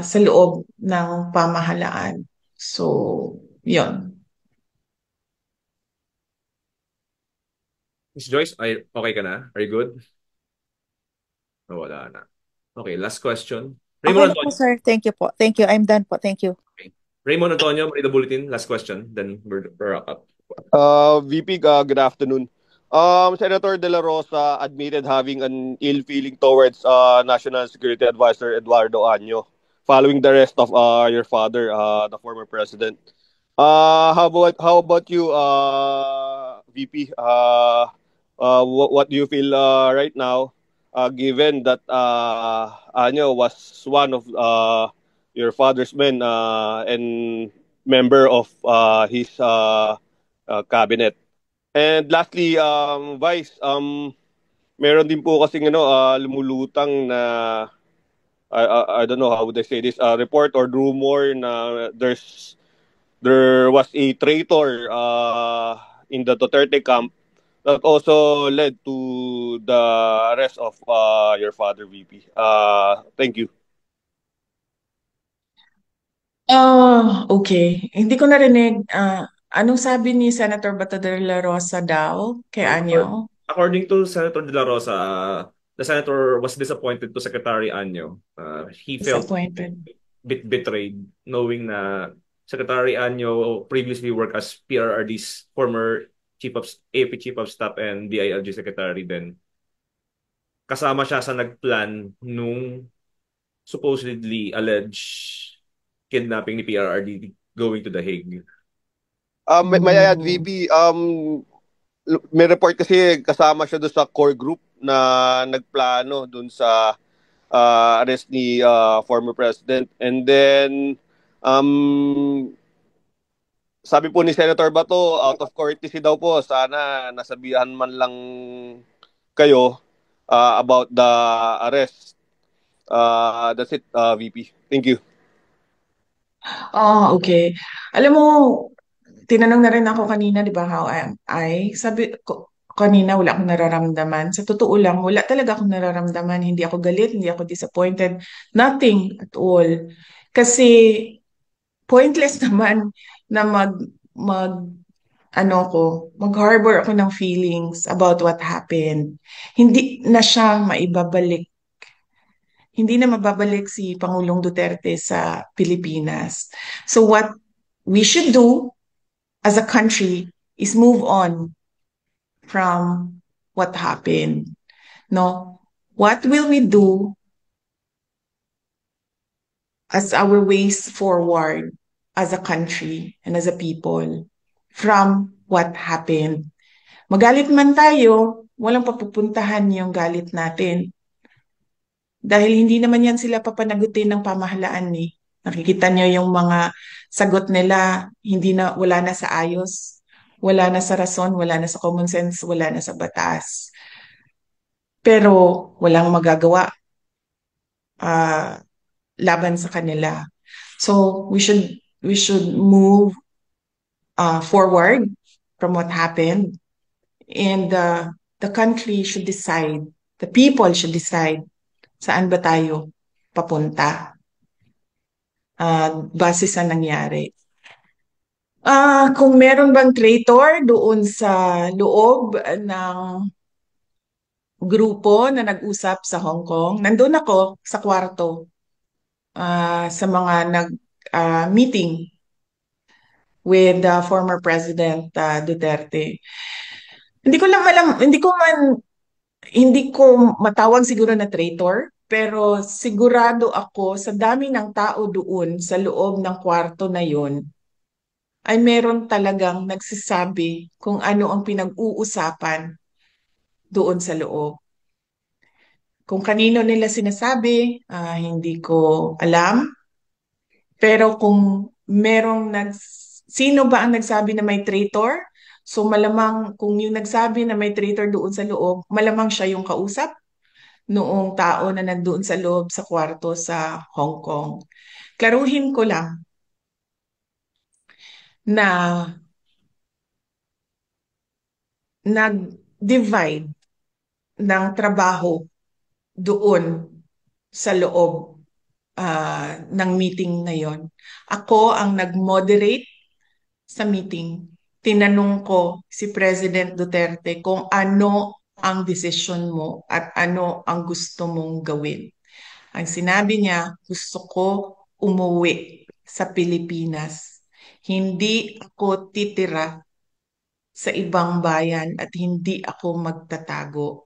sa loob ng pamahalaan. So, yon. Miss Joyce, okay ka na? Are you good? Oh, wala na. Okay, last question. Okay Raymond na po, Antonio. sir. Thank you po. Thank you. I'm done po. Thank you. Okay. Raymond Antonio, read the bulletin. Last question. Then we're wrap up. VP, good afternoon. Senator De La Rosa admitted having an ill feeling towards National Security Advisor Eduardo Año following the arrest of your father, the former president. How about you, VP? What do you feel right now, given that Año was one of your father's men and member of his cabinet? And lastly, Vice, meron din po kasing lumulutang na I don't know how would I say this, report or rumor na there was a traitor in the Duterte camp that also led to the arrest of your father, VP. Thank you. Okay. Hindi ko narinig. Anong sabi ni Senator Bato de la Rosa daw kay Anyo? According to Senator De La Rosa, the senator was disappointed to Secretary Anyo. He felt Disappointed. bit betrayed knowing na Secretary Anyo previously worked as PRRD's former AP Chief of Staff and DILG Secretary then. Kasama siya sa nagplan nung supposedly alleged kidnapping ni PRRD going to The Hague. May I add, VP, may report kasi kasama siya doon sa core group na nagplano doon sa arrest ni former president. And then, sabi po ni Senator Bato, out of courtesy daw po, sana nasabihan man lang kayo about the arrest. That's it, VP. Thank you. Okay. Alam mo, tinanong na rin ako kanina, di ba, how am I? Sabi ko, kanina wala akong nararamdaman. Sa totoo lang, wala talaga akong nararamdaman. Hindi ako galit, hindi ako disappointed. Nothing at all. Kasi pointless naman na mag-harbor ako ng feelings about what happened. Hindi na siya maibabalik. Hindi na mababalik si Pangulong Duterte sa Pilipinas. So what we should do as a country is move on from what happened. No? What will we do as our ways forward as a country and as a people from what happened? Magalit man tayo, walang papupuntahan yung galit natin. Dahil hindi naman yan sila papanagutin ng pamahalaan eh. Nakikita niyo yung mga sagot nila, wala na sa ayos, wala na sa rason, wala na sa common sense, wala na sa batas. Pero walang magagawa laban sa kanila. So we should move forward from what happened, and the country should decide, the people should decide saan ba tayo papunta base sa nangyari. Kung meron bang traitor doon sa loob ng grupo na nag-usap sa Hong Kong, nandun ako sa kwarto sa mga nag-meeting with former President Duterte. Hindi ko matawag siguro na traitor, pero sigurado ako sa dami ng tao doon sa loob ng kwarto na yon ay meron talagang nagsasabi kung ano ang pinag-uusapan doon sa loob. Kung kanino nila sinasabi, hindi ko alam. Pero kung sino ba ang nagsabi na may traitor? So malamang kung yung nagsabi na may traitor doon sa loob, malamang siya yung kausap noong tao na nandoon sa loob sa kwarto sa Hong Kong. Klaruhin ko lang na nag-divide ng trabaho doon sa loob ng meeting na yon. Ako ang nag-moderate sa meeting. Tinanong ko si President Duterte kung ano ang desisyon mo at ano ang gusto mong gawin. Ang sinabi niya, gusto ko umuwi sa Pilipinas. Hindi ako titira sa ibang bayan at hindi ako magtatago.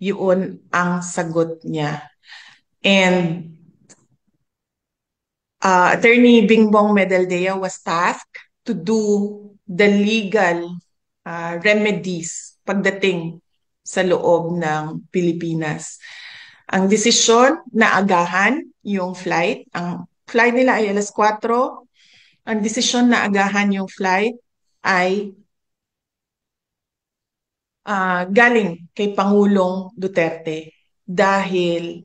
Yun ang sagot niya. And Attorney Bingbong Medaldea was tasked to do the legal remedies pagdating sa loob ng Pilipinas. Ang desisyon na agahan yung flight, ang flight nila ay alas 4, ang desisyon na agahan yung flight ay galing kay Pangulong Duterte dahil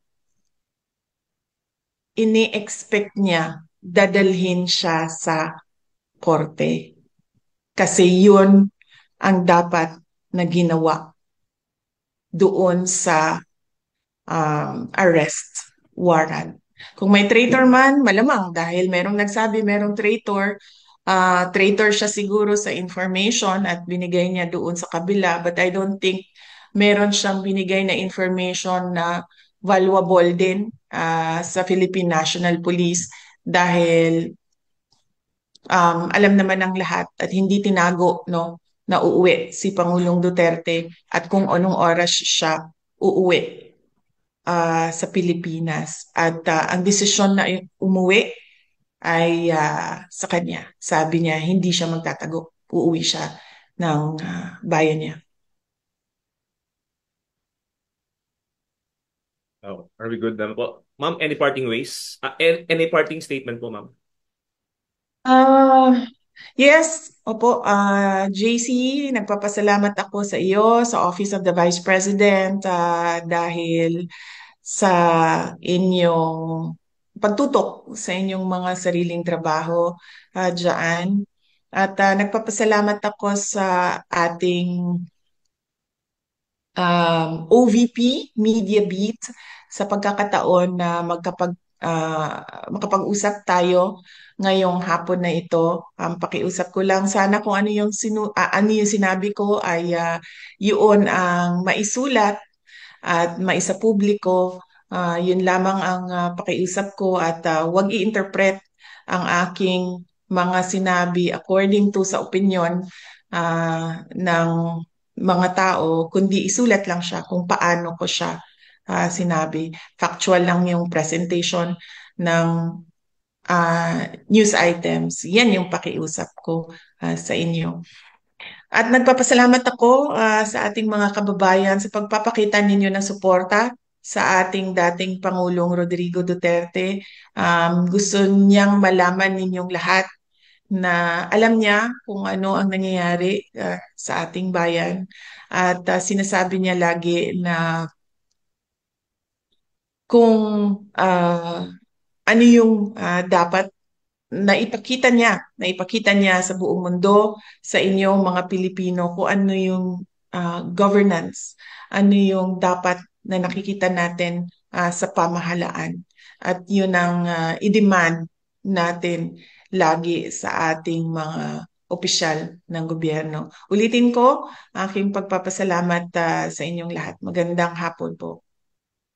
ini-expect niya dadalhin siya sa korte. Kasi yun ang dapat na ginawa doon sa arrest warrant. Kung may traitor man, malamang dahil merong nagsabi merong traitor, traitor siya siguro sa information at binigay niya doon sa kabila. But I don't think meron siyang binigay na information na valuable din sa Philippine National Police dahil alam naman ng lahat at hindi tinago no na uuwi si Pangulong Duterte at kung anong oras siya uuwi sa Pilipinas. At ang desisyon na umuwi ay sa kanya. Sabi niya, hindi siya magtatago. Uuwi siya ng bayan niya. Oh, are we good then po? Ma'am, any parting ways? Any parting statement po, ma'am? Yes, opo. JC, nagpapasalamat ako sa iyo, sa Office of the Vice President dahil sa inyong pagtutok sa inyong mga sariling trabaho dyan. At nagpapasalamat ako sa ating OVP, Media Beat, sa pagkakataon na makapag-usap tayo ngayong hapon na ito. Pakiusap ko lang sana kung ano yung, ano yung sinabi ko ay yun ang maisulat at maisapubliko. Yun lamang ang pakiusap ko at wag i-interpret ang aking mga sinabi according to sa opinion ng mga tao, kundi isulat lang siya kung paano ko siya sinabi. Factual lang yung presentation ng news items. Yan yung pakiusap ko sa inyo. At nagpapasalamat ako sa ating mga kababayan sa pagpapakita ninyo ng suporta sa ating dating Pangulong Rodrigo Duterte. Gusto niyang malaman ninyong lahat na alam niya kung ano ang nangyayari sa ating bayan. At sinasabi niya lagi na kung ano yung dapat naipakita niya sa buong mundo, sa inyong mga Pilipino, kung ano yung governance, ano yung dapat na nakikita natin sa pamahalaan. At yun ang i-demand natin lagi sa ating mga opisyal ng gobyerno. Ulitin ko, aking pagpapasalamat sa inyong lahat. Magandang hapon po.